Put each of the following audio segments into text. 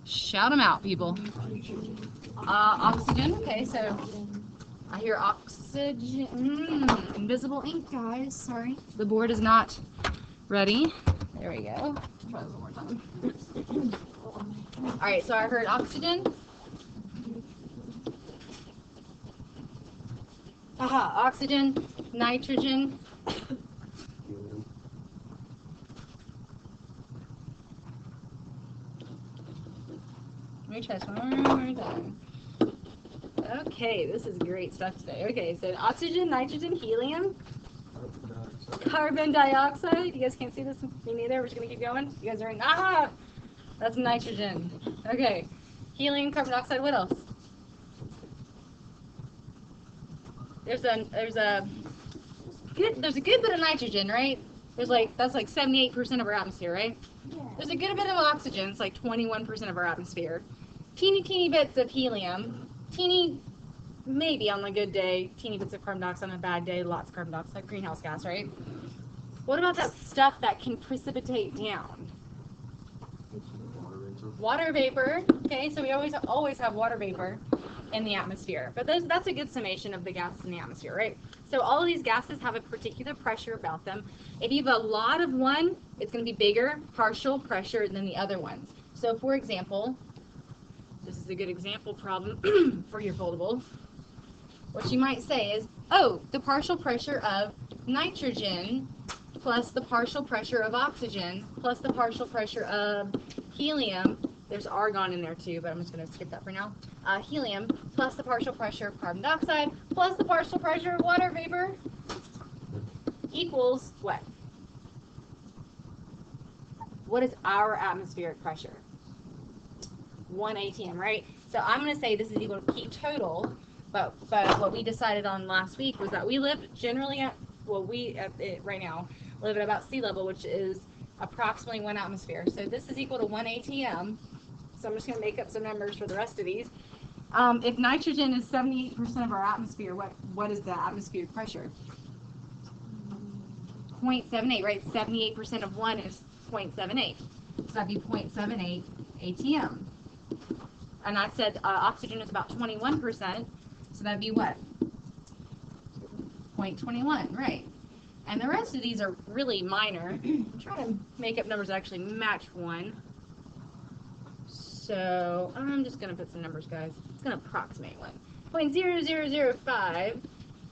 Shout them out, people. Oxygen. Okay, so I hear oxygen. Invisible ink, guys. Sorry. The board is not ready. There we go. Try this one more time. All right, so I heard oxygen. Aha, oxygen, nitrogen. Let me try this one more time. Okay, this is great stuff today. Okay, so oxygen, nitrogen, helium, carbon dioxide. You guys can't see this? Me neither. We're just going to keep going. You guys are in. Aha! That's nitrogen. Okay. Helium, carbon dioxide. What else? There's a good bit of nitrogen, right? That's like 78% of our atmosphere, right? Yeah. There's a good bit of oxygen. It's like 21% of our atmosphere. Teeny bits of helium. Maybe on a good day, teeny bits of carbon dioxide on a bad day, lots of carbon dioxide, greenhouse gas, right? What about that stuff that can precipitate down? Water vapor. Okay, so we always have water vapor in the atmosphere. But that's a good summation of the gases in the atmosphere, right? So all of these gases have a particular pressure about them. If you have a lot of one, it's going to be bigger partial pressure than the other ones. So for example, this is a good example problem for your foldable. What you might say is, oh, the partial pressure of nitrogen plus the partial pressure of oxygen plus the partial pressure of helium. There's argon in there too, but I'm just going to skip that for now. Helium plus the partial pressure of carbon dioxide plus the partial pressure of water vapor equals what? What is our atmospheric pressure? 1 atm, right? So I'm going to say this is equal to P total, but what we decided on last week was that we live generally at, right now live at about sea level, which is approximately 1 atmosphere. So this is equal to 1 atm. So I'm just going to make up some numbers for the rest of these. If nitrogen is 78% of our atmosphere, what is the atmospheric pressure? 0.78, right? 78% of 1 is 0.78. So that'd be 0.78 atm. And I said oxygen is about 21%, so that'd be what? 0.21, right? And the rest of these are really minor. I'm trying to make up numbers that actually match 1. So I'm just going to put some numbers, guys. It's going to approximate 1. 0.0005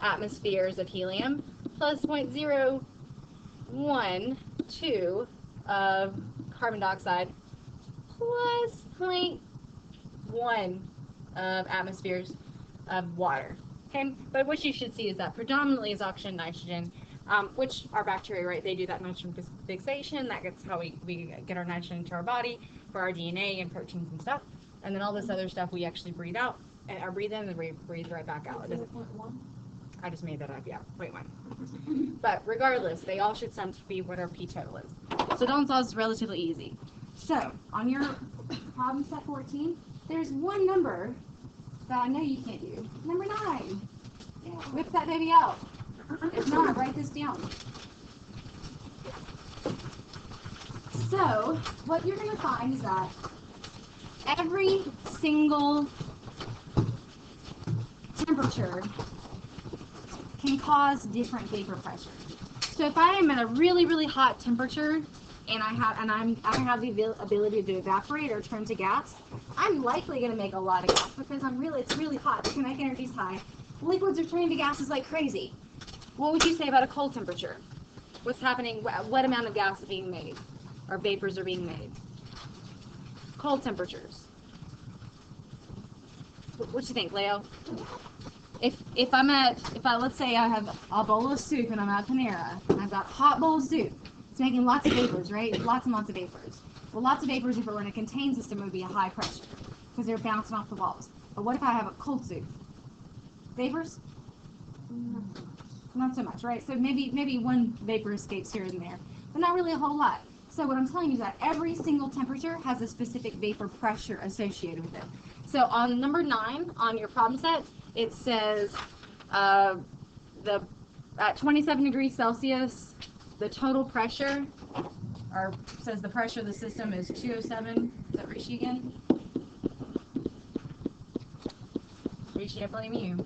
atmospheres of helium plus 0.012 of carbon dioxide plus 0.1 of atmospheres of water. Okay, but what you should see is that predominantly is oxygen and nitrogen, which are bacteria, right? They do that nitrogen fixation. That gets how we get our nitrogen into our body for our DNA and proteins and stuff. And then all this other stuff we actually breathe out, or breathe in and breathe right back out. I just made that up, yeah, 0.1. But regardless, they all should sum to be what our P total is. So Dalton saw is relatively easy. So on your problem set 14, there's one number that I know you can't do. Number 9. Yeah. Whip that baby out. If not, write this down. So what you're going to find is that every single temperature can cause different vapor pressure. So if I am at a really, really hot temperature and I have the ability to evaporate or turn to gas, I'm likely going to make a lot of gas because it's really hot. The kinetic energy is high. Liquids are turning to gases like crazy. What would you say about a cold temperature? What's happening? What amount of gas is being made, or vapors are being made? Cold temperatures. What do you think, Leo? If let's say I have a bowl of soup and I'm at Panera and I've got a hot bowl of soup, it's making lots of vapors, right? Lots and lots of vapors. Well, lots of vapors if it were in a contained system would be a high pressure because they're bouncing off the walls. But what if I have a cold soup? Vapors? Not so much, right? So maybe one vapor escapes here and there, but not really a whole lot. So what I'm telling you is that every single temperature has a specific vapor pressure associated with it. So on number 9 on your problem set, it says at 27 degrees Celsius, the total pressure, or says the pressure of the system is 207. Is that Rishi again? We can't blame you.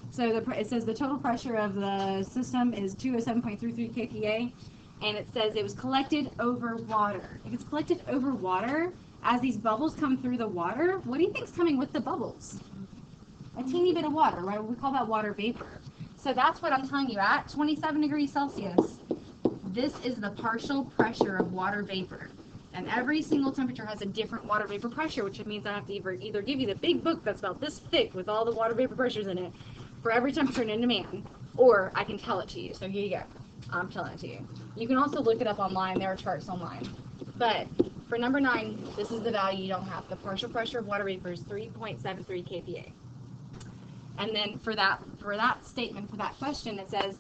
So it says the total pressure of the system is 207.33 kPa, and it says it was collected over water. If it's collected over water, as these bubbles come through the water, what do you think's coming with the bubbles? A teeny bit of water, right? We call that water vapor. So that's what I'm telling you, at 27 degrees Celsius, this is the partial pressure of water vapor. And every single temperature has a different water vapor pressure, which means I have to either give you the big book that's about this thick with all the water vapor pressures in it for every temperature known to man, or I can tell it to you. So here you go. I'm telling it to you. You can also look it up online. There are charts online. But for number 9, this is the value you don't have. The partial pressure of water vapor is 3.73 kPa. And then for that statement, for that question, it says,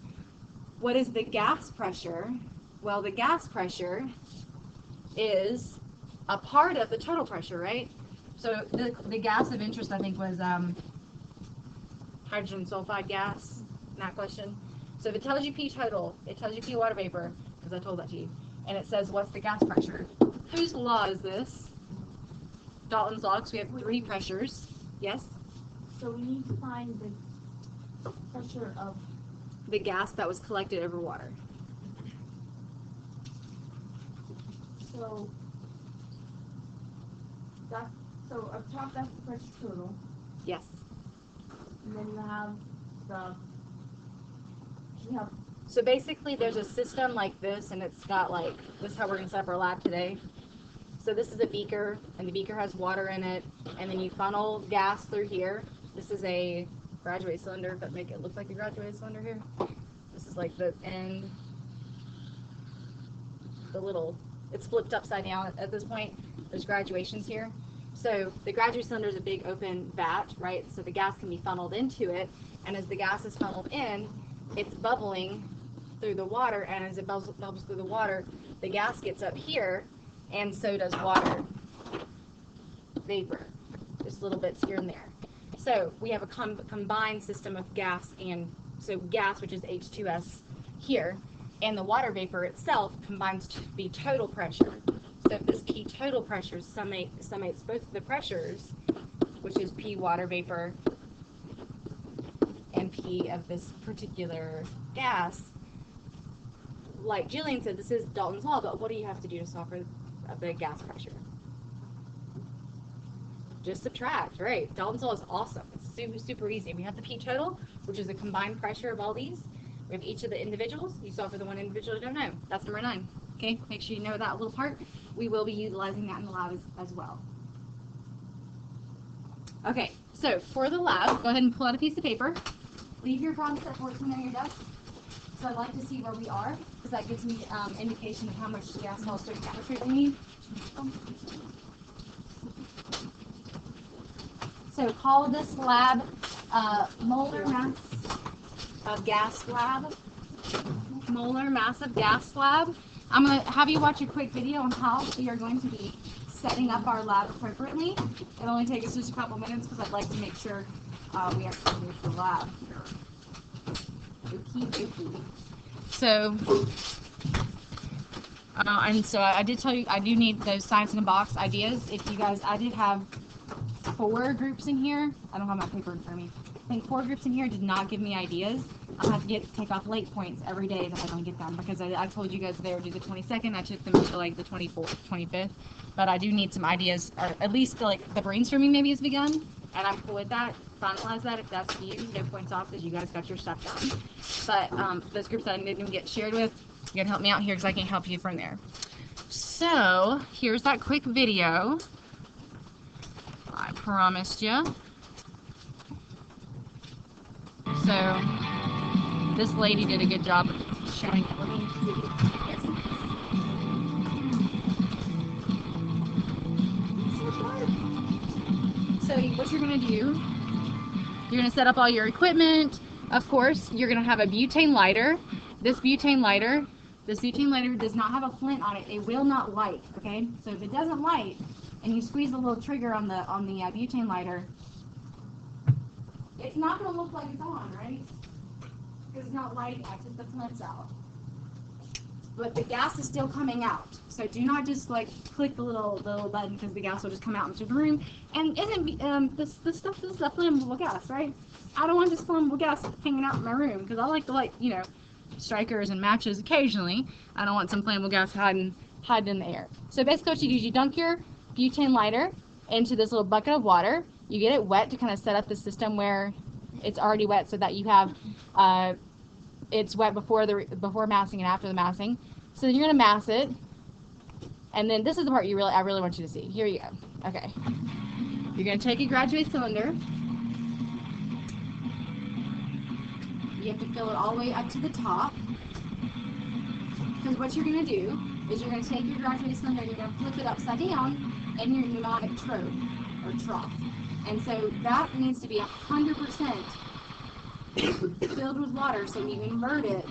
what is the gas pressure? Well, the gas pressure is a part of the total pressure, right? So the gas of interest, I think, was hydrogen sulfide gas in that question. So if it tells you P total, it tells you P water vapor, because I told that to you, and it says what's the gas pressure. Whose law is this? Dalton's law, because we have 3 pressures. Yes? So we need to find the pressure of the gas that was collected over water. So up top, that's the pressure total. Yes. And then you have So basically there's a system like this, and it's got like, this is how we're going to set up our lab today. So this is a beaker, and the beaker has water in it, and then you funnel gas through here. This is a graduate cylinder, but make it look like a graduate cylinder here. This is like the end, it's flipped upside down at this point. There's graduations here. So the graduate cylinder is a big open vat, right? So the gas can be funneled into it, and as the gas is funneled in, it's bubbling through the water, and as it bubbles through the water, the gas gets up here, and so does water vapor, just little bits here and there. So we have a combined system of gas, and so gas, which is H2S here, and the water vapor itself combines to be total pressure. So if this P total pressure summates both of the pressures, which is P water vapor and P of this particular gas, like Jillian said, this is Dalton's law, but what do you have to do to solve for the gas pressure? Just subtract, right? Dalton's law is awesome. It's super, super easy. We have the P total, which is the combined pressure of all these. We have each of the individuals. You solve for the one individual you don't know. That's number 9. Okay, make sure you know that little part. We will be utilizing that in the lab as well. Okay, so for the lab, go ahead and pull out a piece of paper. Leave your bronze set 14 on your desk. So I'd like to see where we are, because that gives me indication of how much gas molecule capture we need. So call this lab molar mass of gas lab. Molar mass of gas lab. I'm going to have you watch a quick video on how we are going to be setting up our lab appropriately. It'll only take us just a couple minutes because I'd like to make sure we actually use the lab. So, and so I did tell you I do need those science in a box ideas. If you guys, I did have 4 groups in here. I don't have my paper in front of me. I think 4 groups in here did not give me ideas. I'll have to take off late points every day that I don't get them, because I told you guys they were due the 22nd. I took them to like the 24th, 25th. But I do need some ideas, or at least like the brainstorming maybe has begun, and I'm cool with that. Finalize that if that's you. No points off because you guys got your stuff done. But those groups that I didn't get shared with, you gotta help me out here because I can't help you from there. So here's that quick video I promised you. So this lady did a good job of showing it. So what you're going to do, you're going to set up all your equipment. Of course, you're going to have a butane lighter. This butane lighter does not have a flint on it. It will not light, okay? So if it doesn't light, and you squeeze the little trigger on the butane lighter, it's not going to look like it's on, right? Because it's not lighting. I took the flints out. but the gas is still coming out. So do not just like click the little button because the gas will just come out into the room. And isn't this stuff is flammable gas, right? I don't want this flammable gas hanging out in my room because I like to light, you know, strikers and matches occasionally. I don't want some flammable gas hiding in the air. So basically what you do is you dunk your butane lighter into this little bucket of water. You get it wet to kind of set up the system where it's already wet so that you have it's wet before massing and after the massing. So then you're gonna mass it, and then this is the part I really want you to see. Here you go. Okay. You're gonna take a graduate cylinder. You have to fill it all the way up to the top. Because what you're gonna do is you're gonna take your graduate cylinder and you're gonna flip it upside down in your pneumatic trough or trough. And so that needs to be 100% filled with water. So when you invert it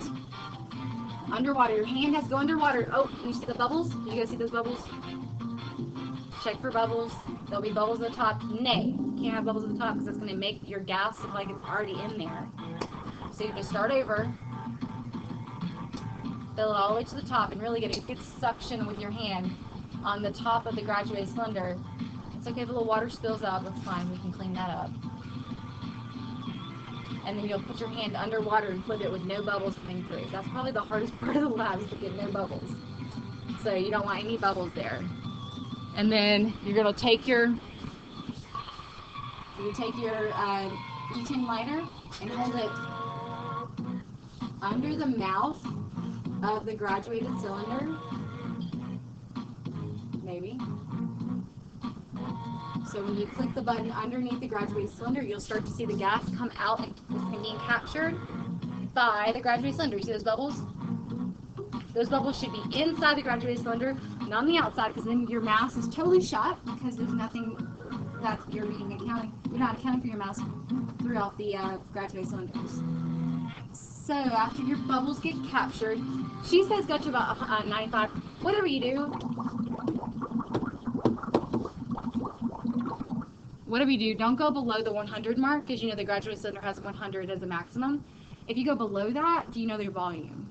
underwater, your hand has to go underwater. Oh, you see the bubbles? You guys see those bubbles? Check for bubbles. There'll be bubbles at the top. Nay, you can't have bubbles at the top because that's going to make your gas look like it's already in there. So you just start over, fill it all the way to the top, and really get a good suction with your hand on the top of the graduated cylinder. It's okay if a little water spills out, that's fine, we can clean that up. And then you'll put your hand underwater and flip it with no bubbles coming through. That's probably the hardest part of the lab, is to get no bubbles. So you don't want any bubbles there. And then you're gonna take your butane lighter and hold it under the mouth of the graduated cylinder. Maybe. So when you click the button underneath the graduated cylinder, you'll start to see the gas come out and being captured by the graduated cylinder. You see those bubbles? Those bubbles should be inside the graduated cylinder, not on the outside, because then your mass is totally shot because there's nothing that you're not accounting for your mass throughout the graduated cylinders. So after your bubbles get captured, she says go to about 95. Whatever you do, don't go below the 100 mark, because you know the graduate cylinder has 100 as a maximum. If you go below that, do you know their volume?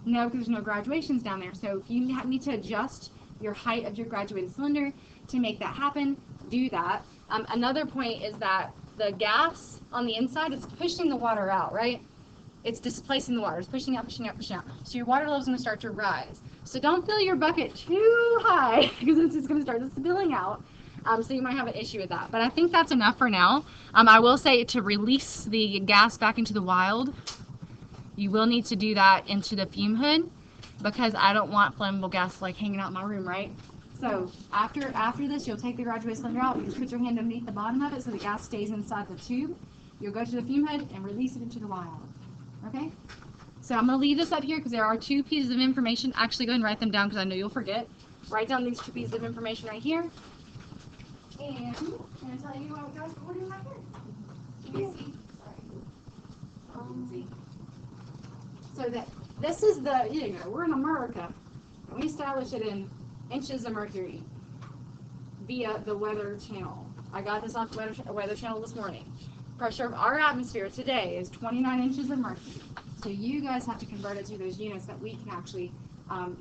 No, because there's no graduations down there. So if you need to adjust your height of your graduated cylinder to make that happen, do that. Another point is that the gas on the inside is pushing the water out, right? It's displacing the water. It's pushing out, pushing out, pushing out. So your water level is going to start to rise. So don't fill your bucket too high, because it's just going to start spilling out. So you might have an issue with that. But I think that's enough for now. I will say to release the gas back into the wild, you will need to do that into the fume hood, because I don't want flammable gas like hanging out in my room, right? So after this, you'll take the graduate cylinder out. You just put your hand underneath the bottom of it so the gas stays inside the tube. You'll go to the fume hood and release it into the wild. Okay? So I'm going to leave this up here because there are 2 pieces of information. Actually, go ahead and write them down because I know you'll forget. Write down these 2 pieces of information right here. And I'm going to tell you what guys are doing right here. So that this is the, you know, we're in America, and we establish it in inches of mercury via the Weather Channel. I got this off the Weather Channel this morning. Pressure of our atmosphere today is 29 inches of mercury. So you guys have to convert it to those units that we can actually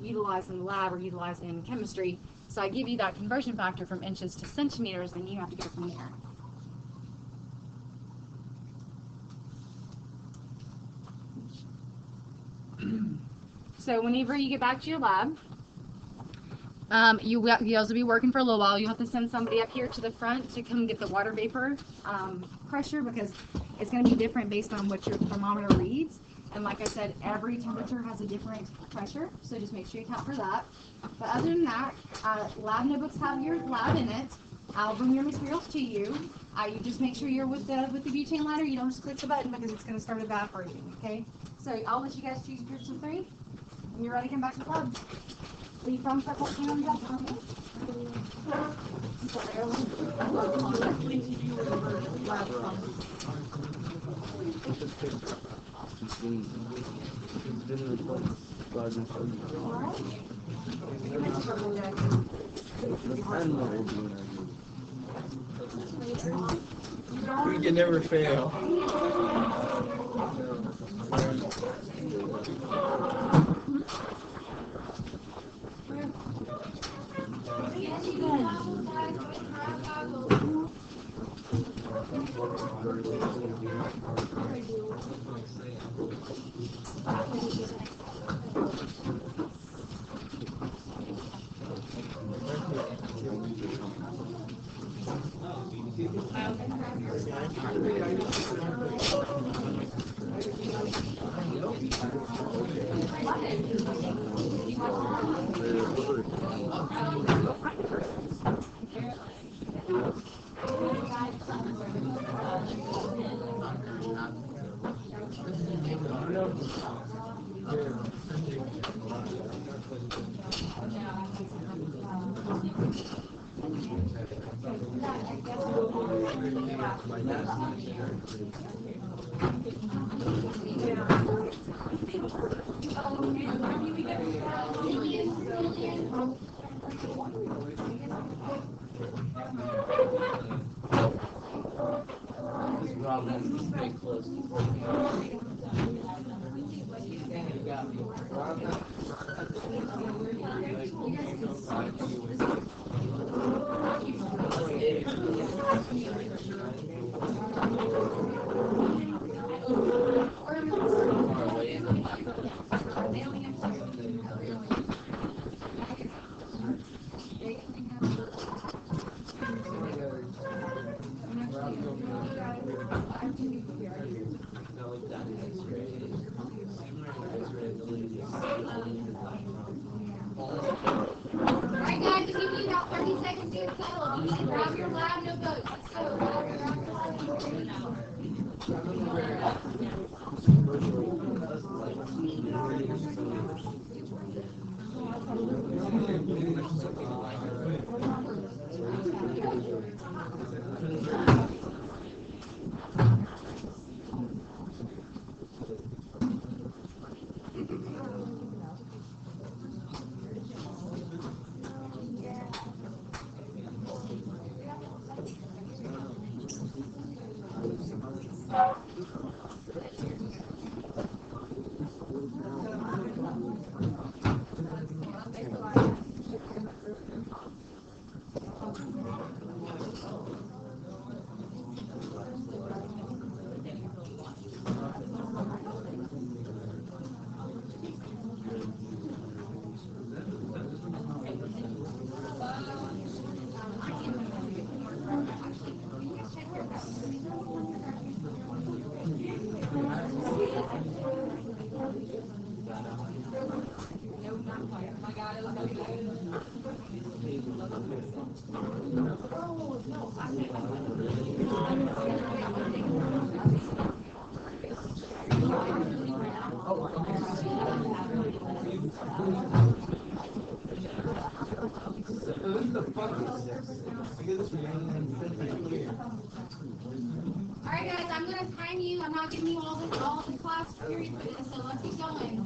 utilize in the lab or utilize in chemistry. So I give you that conversion factor from inches to centimeters, and you have to go from there. So whenever you get back to your lab, you'll also be working for a little while. You'll have to send somebody up here to the front to come get the water vapor pressure, because it's going to be different based on what your thermometer reads. And like I said, every temperature has a different pressure, so just make sure you count for that. But other than that, lab notebooks have your lab in it. I'll bring your materials to you. You just make sure you're with the butane lighter. You don't just click the button because it's going to start evaporating, okay? So I'll let you guys choose groups of 3. When you're ready, come back to the lab. Are you from Purple Chem, Dalton? We can never fail. Alright guys, I'll give you about 30 seconds to get settled. You can grab your lab notebooks. Let's go. Grab your lab Alright guys, I'm going to time you. I'm not giving you all the class period for this, so let's keep going.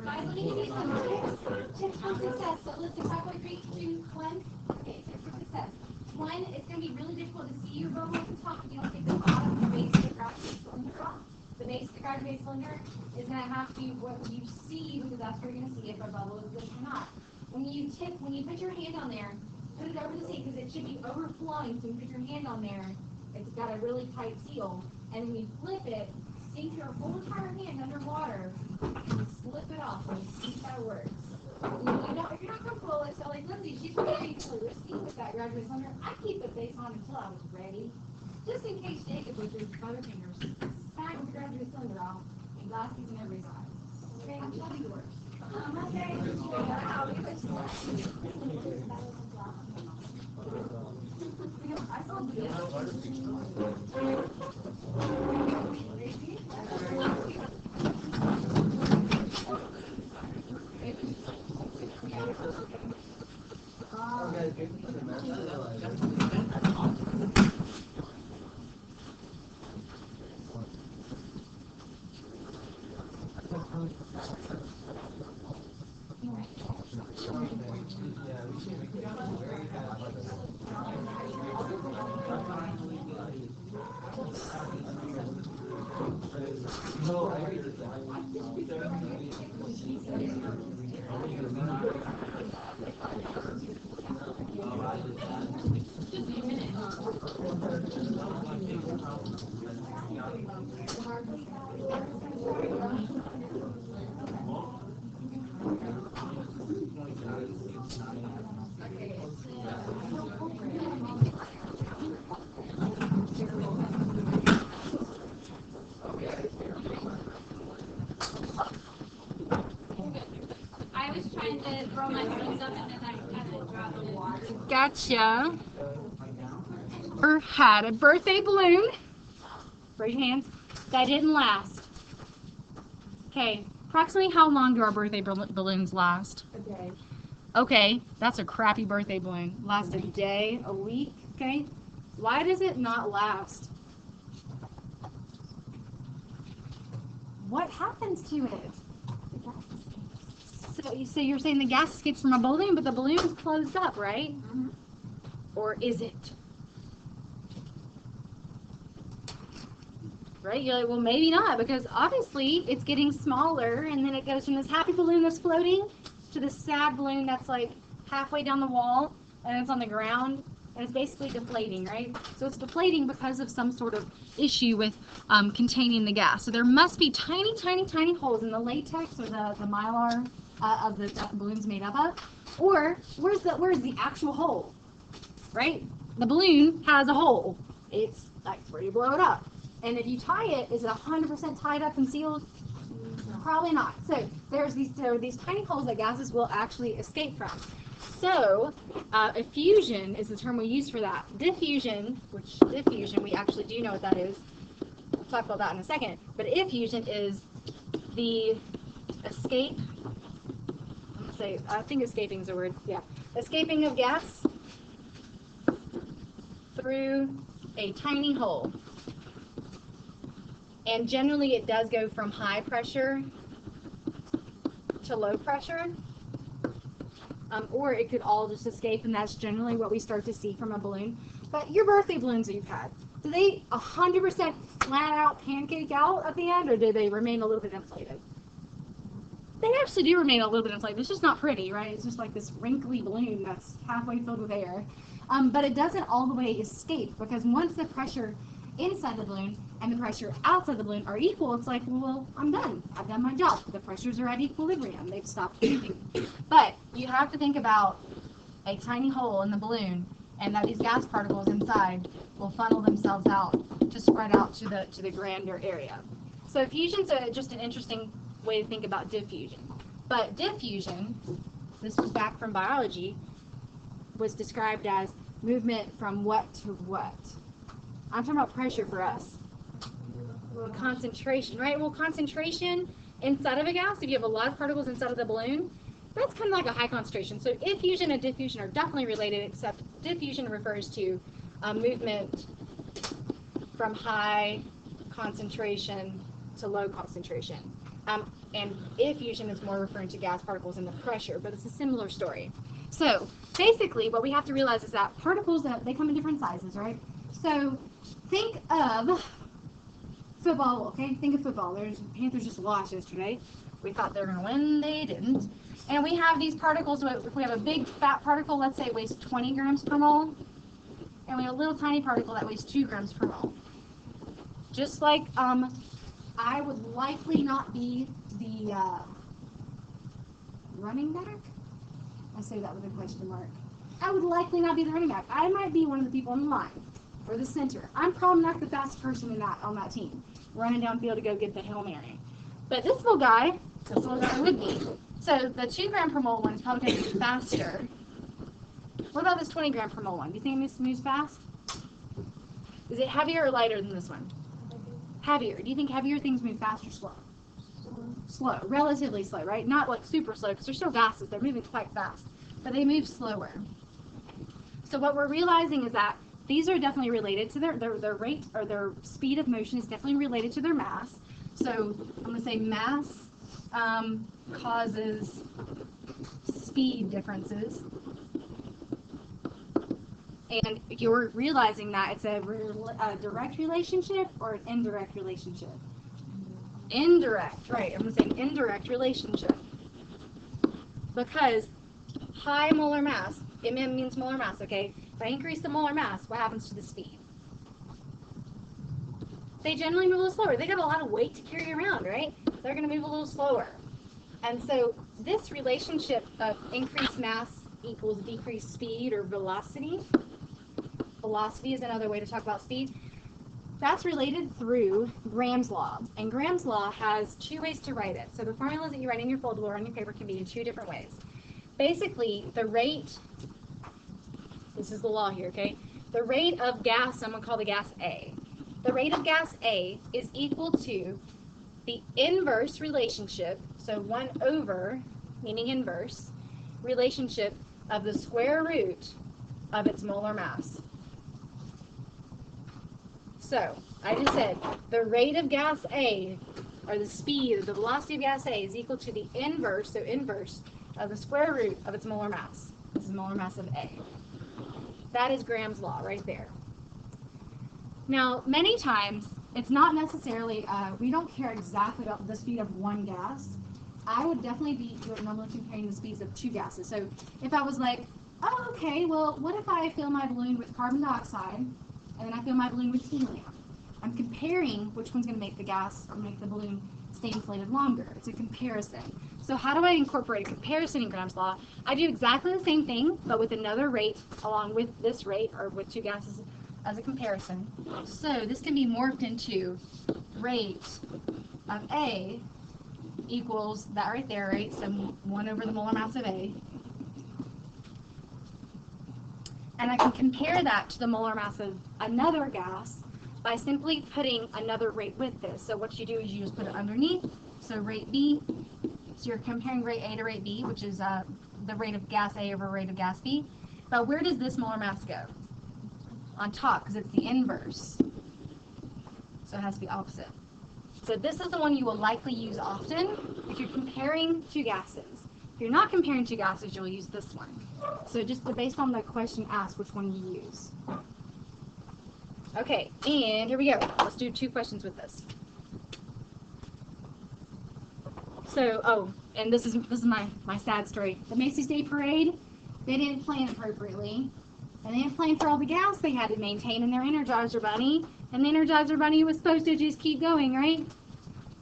Guys, let me give you some tips for success. So let's talk about 3, 2, 1. Okay, tips for success. 1, it's going to be really difficult to see your bubble at the top if you don't take the bottom, the base of the graduate cylinder off. The base of the graduate cylinder is going to have to be what you see, because that's where you're going to see if a bubble is good or not. When you put your hand on there, put it over the seat, because it should be overflowing. So you put your hand on there, it's got a really tight seal, and when you flip it, sink your whole entire hand underwater and slip it off and see if that works. If you're not comfortable, it's like Lindsay, she's very risky with that graduate cylinder. I keep the base on until I was ready, just in case Jacob with his other fingers snagged the graduate cylinder off and glasses in every side. Okay, that'll be the worst. I saw I was trying to throw my hands up and then I kind of dropped the water. Gotcha. Or had a birthday balloon. Raise your hands. That didn't last. Okay. Approximately how long do our birthday balloons last? A day. Okay, that's a crappy birthday balloon. Lasts a day, a week, okay? Why does it not last? What happens to it? So you're saying the gas escapes from a balloon, but the balloon is closed up, right? Mm-hmm. Or is it? Right? You're like, well, maybe not, because obviously it's getting smaller, and then it goes from this happy balloon that's floating to this sad balloon that's like halfway down the wall, and it's on the ground, and it's basically deflating, right? So it's deflating because of some sort of issue with containing the gas. So there must be tiny, tiny, tiny holes in the latex or the mylar of the that the balloon's made up of. Or where's the actual hole, right? The balloon has a hole. It's like ready to blow it up. And if you tie it, is it 100% tied up and sealed? Probably not. So there are these tiny holes that gases will actually escape from. So effusion is the term we use for that. Diffusion, we actually do know what that is. We'll talk about that in a second. But effusion is the escape. I think escaping is a word. Yeah, escaping of gas through a tiny hole. And generally it does go from high pressure to low pressure. Or it could all just escape, and that's generally what we start to see from a balloon. But your birthday balloons that you've had, do they 100% flat out pancake out at the end, or do they remain a little bit inflated? They actually do remain a little bit inflated. It's just not pretty, right? It's just like this wrinkly balloon that's halfway filled with air. But it doesn't all the way escape, because once the pressure inside the balloon and the pressure outside the balloon are equal, it's like, well, I'm done. I've done my job. The pressures are at equilibrium. They've stopped moving. But you have to think about a tiny hole in the balloon, and that these gas particles inside will funnel themselves out to spread out to the grander area. So effusion's just an interesting way to think about diffusion. But diffusion, this was back from biology, was described as movement from what to what. I'm talking about pressure for us. Well, concentration, right? Well, concentration inside of a gas, if you have a lot of particles inside of the balloon, that's kind of like a high concentration. So effusion and diffusion are definitely related, except diffusion refers to movement from high concentration to low concentration. And effusion is more referring to gas particles and the pressure, but it's a similar story. So basically what we have to realize is that particles, they come in different sizes, right? So think of football, okay? Think of football. The Panthers just lost yesterday. We thought they were going to win. They didn't. And we have these particles. If we have a big fat particle, let's say it weighs 20 grams per mole, and we have a little tiny particle that weighs 2 grams per mole. Just like I would likely not be the running back. I say that with a question mark. I would likely not be the running back. I might be one of the people in the line or the center. I'm probably not the fastest person on that team, running downfield to go get the Hail Mary. But this little guy would be. So the 2 gram per mole one is probably going to be faster. What about this 20 gram per mole one? Do you think this moves fast? Is it heavier or lighter than this one? Heavier. Do you think heavier things move fast or slow? Slow. Relatively slow, right? Not like super slow, because they're still gases. They're moving quite fast. But they move slower. So what we're realizing is that these are definitely related to their rate, or their speed of motion is definitely related to their mass. So I'm going to say mass causes speed differences. And you're realizing that it's a direct relationship or an indirect relationship. Indirect, right. I'm going to say an indirect relationship. Because high molar mass, MM means molar mass, okay? If I increase the molar mass, what happens to the speed? They generally move a little slower. They got a lot of weight to carry around, right? They're going to move a little slower. And so this relationship of increased mass equals decreased speed or velocity. Velocity is another way to talk about speed. That's related through Graham's law. And Graham's law has 2 ways to write it. So the formulas that you write in your foldable or on your paper can be in 2 different ways. Basically, the rate, this is the law here, okay? The rate of gas, I'm going to call the gas A. The rate of gas A is equal to the inverse relationship, so 1 over, meaning inverse, relationship of the square root of its molar mass. So, I just said the rate of gas A, or the speed, or the velocity of gas A is equal to the inverse, so inverse, of the square root of its molar mass. This is molar mass of A. That is Graham's law right there. Now, many times, it's not necessarily, we don't care exactly about the speed of one gas. I would definitely be normally comparing the speeds of 2 gases. So if I was like, oh, okay, well, what if I fill my balloon with carbon dioxide, and then I fill my balloon with helium? I'm comparing which one's going to make the gas or make the balloon stay inflated longer. It's a comparison. So how do I incorporate a comparison in Graham's law? I do exactly the same thing, but with another rate along with this rate, or with 2 gases as a comparison. So this can be morphed into rate of A equals that right there, right? So 1 over the molar mass of A. And I can compare that to the molar mass of another gas by simply putting another rate with this. So what you do is you just put it underneath. So rate B. So you're comparing rate A to rate B, which is the rate of gas A over rate of gas B. But where does this molar mass go? On top, because it's the inverse. So it has to be opposite. So this is the one you will likely use often if you're comparing two gases. If you're not comparing two gases, you'll use this one. So just based on the question asked, which one you use. Okay, and here we go. Let's do 2 questions with this. So, and this is my sad story. The Macy's Day Parade, they didn't plan appropriately. And they didn't plan for all the gas they had to maintain in their Energizer Bunny. And the Energizer Bunny was supposed to just keep going, right?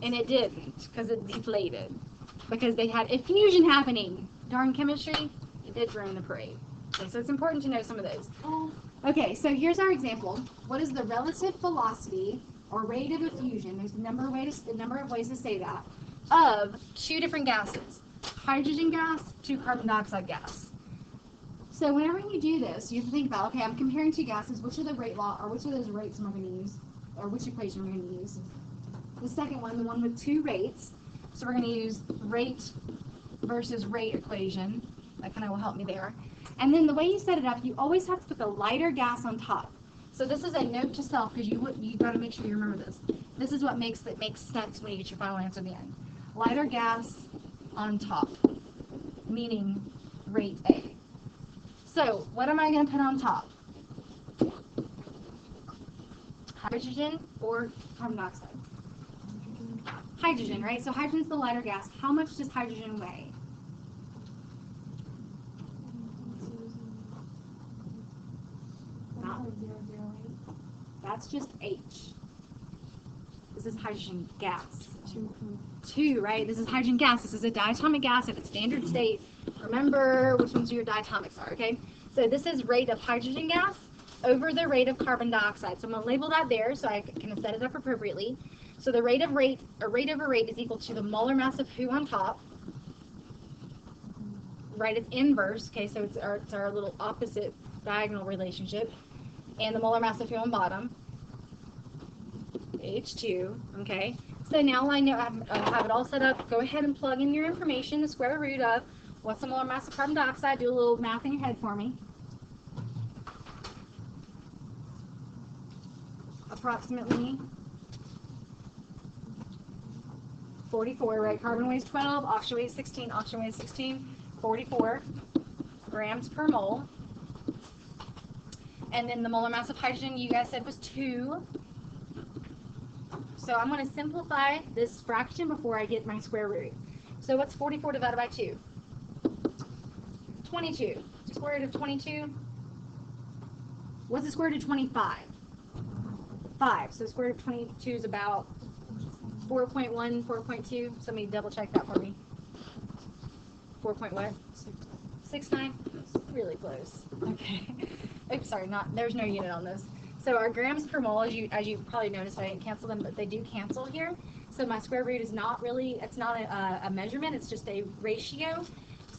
And it didn't, because it deflated. Because they had effusion happening. Darn chemistry, it did ruin the parade. Okay, so it's important to know some of those. Okay, so here's our example. What is the relative velocity or rate of effusion? There's a number of ways to say that. Of 2 different gases, hydrogen gas to carbon dioxide gas. So whenever you do this, you have to think about, okay, I'm comparing 2 gases. Which of the rate law, or which of those rates am I going to use, or which equation am I going to use? The second one, the one with 2 rates. So we're going to use rate versus rate equation. That kind of will help me there. And then the way you set it up, you always have to put the lighter gas on top. So this is a note to self, because you got to make sure you remember this. This is what makes sense when you get your final answer at the end. Lighter gas on top, meaning rate A. So what am I going to put on top? Hydrogen or carbon dioxide? Hydrogen, right? So hydrogen's the lighter gas. How much does hydrogen weigh? That's just H. This is hydrogen gas. 2, right? This is hydrogen gas. This is a diatomic gas at its standard state. Remember which ones your diatomics are, okay? So this is rate of hydrogen gas over the rate of carbon dioxide. So I'm going to label that there so I can set it up appropriately. So the rate over rate is equal to the molar mass of who on top. Right, it's inverse, okay, so it's our little opposite diagonal relationship. And the molar mass of who on bottom. H2, okay. So now I know I have it all set up. Go ahead and plug in your information, the square root of what's the molar mass of carbon dioxide. Do a little math in your head for me. Approximately 44, right? Carbon weighs 12, oxygen weighs 16, 44 grams per mole. And then the molar mass of hydrogen, you guys said was 2. So I'm going to simplify this fraction before I get my square root. So what's 44 divided by 2? 22. Square root of 22? What's the square root of 25? 5. So square root of 22 is about 4.1, 4.2. Somebody double check that for me. 4 point what? 69? Really close. Okay. Oops, sorry, there's no unit on this. So our grams per mole, as you probably noticed, I didn't cancel them, but they do cancel here. So my square root is not really, it's not a measurement, it's just a ratio.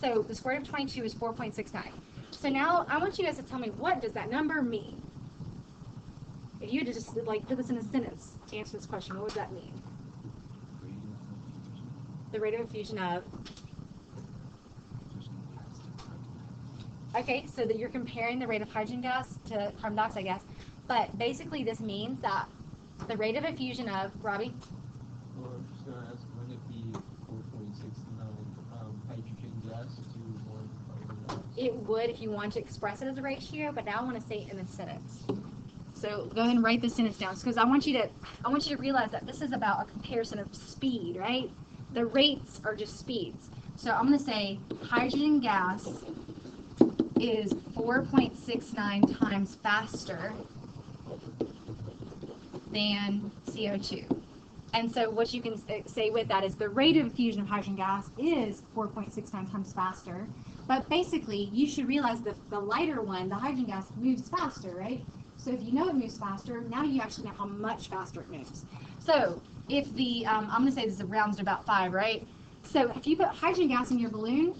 So the square root of 22 is 4.69. So now I want you guys to tell me, what does that number mean? If you had to just put this in a sentence to answer this question, what would that mean? The rate of diffusion of. Okay, so that you're comparing the rate of hydrogen gas to carbon dioxide gas, but basically this means that the rate of diffusion of, Robbie? Well, I'm just going to ask, wouldn't it be 4.69 hydrogen gas to 1 carbon dioxide? It would if you want to express it as a ratio, but now I want to say it in a sentence. So go ahead and write the sentence down, because I want you to realize that this is about a comparison of speed, right? The rates are just speeds. So I'm going to say hydrogen gas is 4.69 times faster than CO2. And so what you can say with that is the rate of diffusion of hydrogen gas is 4.69 times faster. But basically, you should realize that the lighter one, the hydrogen gas, moves faster, right? So if you know it moves faster, now you actually know how much faster it moves. So if the, I'm going to say this rounds to about 5, right? So if you put hydrogen gas in your balloon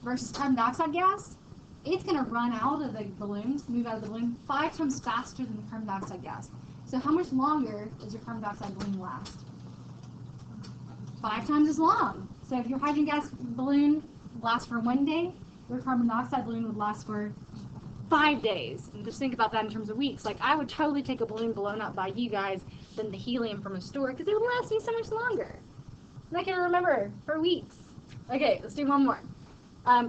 versus carbon dioxide gas, it's going to run out of the balloons, move out of the balloon 5 times faster than the carbon dioxide gas. So how much longer does your carbon dioxide balloon last? 5 times as long. So if your hydrogen gas balloon lasts for 1 day, your carbon dioxide balloon would last for 5 days. And just think about that in terms of weeks. Like, I would totally take a balloon blown up by you guys than the helium from a store because it would last me so much longer. And I can remember for weeks. Okay, let's do one more.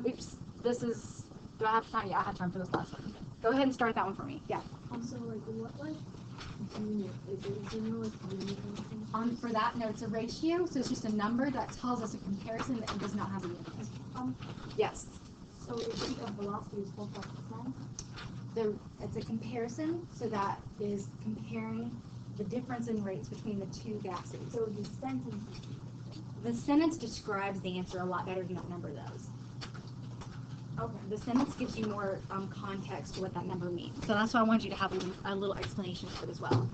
Oops, this is, do I have time? Yeah, I have time for this last one. Go ahead and start that one for me. Yeah. Also, like, what unit? Is there no, like, unit or anything? For that, no, it's a ratio, so it's just a number that tells us a comparison that it does not have a unit. Yes. So if the velocity is 4.10? It's a comparison, so that is comparing the difference in rates between the two gases. So the sentence The sentence describes the answer a lot better than that number does. okay. The sentence gives you more context to what that number means. So that's why I want you to have a little explanation for it as well.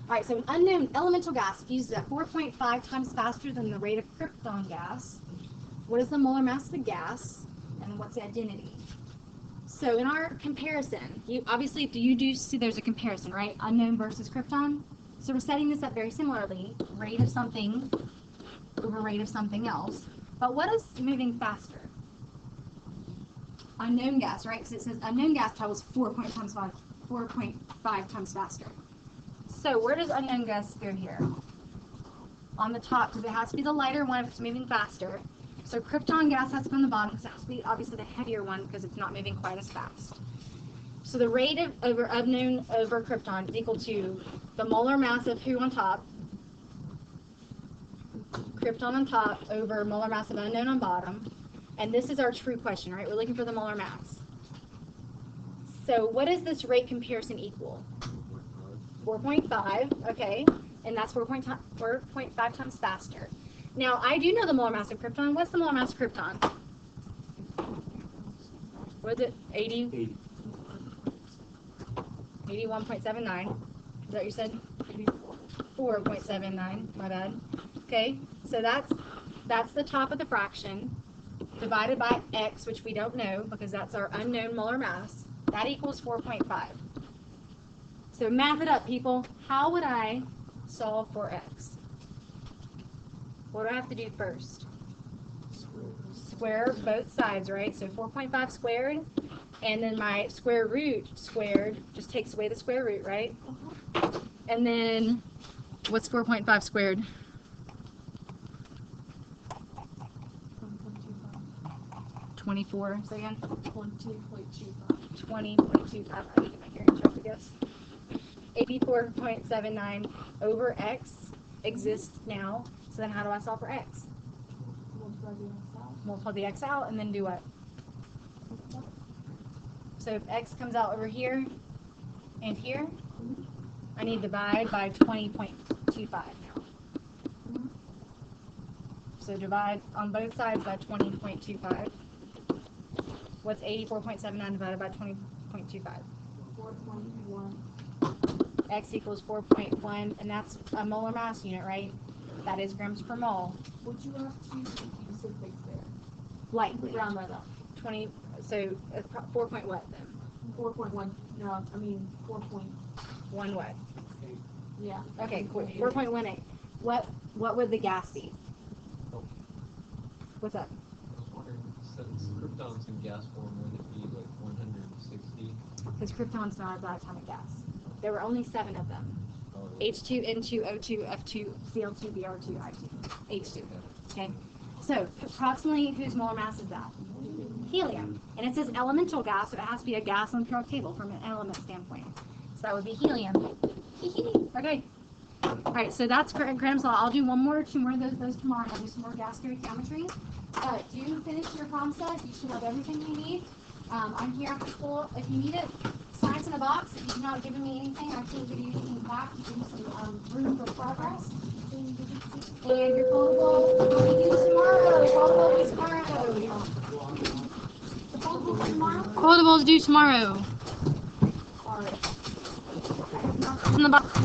All right, so an unknown elemental gas fuses at 4.5 times faster than the rate of krypton gas. What is the molar mass of the gas, and what's the identity? So in our comparison, you do see there's a comparison, right? Unknown versus krypton. So we're setting this up very similarly. Rate of something over rate of something else. But what is moving faster? Unknown gas, right? Because it says unknown gas travels 4.5 times faster. So where does unknown gas go here? On the top, because it has to be the lighter one if it's moving faster. So krypton gas has to be on the bottom because it has to be obviously the heavier one because it's not moving quite as fast. So the rate of unknown over krypton is equal to the molar mass of who on top? Krypton on top over molar mass of unknown on bottom. And this is our true question, right? We're looking for the molar mass. So what does this rate comparison equal? 4.5, okay. And that's 4.5 times faster. Now, I do know the molar mass of krypton. What's the molar mass of krypton? What is it? 80? 81.79. Is that what you said? 4.79. My bad. Okay, so that's the top of the fraction divided by x, which we don't know because that's our unknown molar mass. That equals 4.5. So math it up, people. How would I solve for x? What do I have to do first? Square both sides, right? So 4.5 squared, and then my square root squared just takes away the square root, right? And then what's 4.5 squared? 24. So again? 20.25. 20.25. I need to get my hearing checked, I guess. 84.79 over x exists now. So then how do I solve for x? Multiply the x out and then do what? So if x comes out over here and here, I need to divide by 20.25 now. So divide on both sides by 20.25. What's 84.79 divided by 20.25? 4.1. X equals 4.1, and that's a molar mass unit, right? That is grams per mole. Would you have to specifics there? Likely. Round that up. 20, so 4 point what then? 4.1. No, I mean 4. 1 what? Yeah. Okay, cool. 4.18. What would the gas be? What's up? I was wondering, since krypton's in gas form, would it be like 160? Because krypton's not a diatomic gas. There were only 7 of them. Oh, H2, N2, O2, F2, Cl2, Br2, I2, H2. Okay? So, approximately whose molar mass is that? Helium. And it says elemental gas, so it has to be a gas on the periodic table from an element standpoint. So that would be helium. Okay. All right, so that's Graham's law. I'll do 2 more of those tomorrow. I'll do some more gas stoichiometry. Do finish your problem set. You should have everything you need. I'm here after school. If you need it, science in a box. If you've not given me anything, I can't give you anything back. You give me some room for progress. And your foldable, what do you do tomorrow? Foldable is tomorrow. The foldable is tomorrow? Foldables due tomorrow. All right. in the bottom.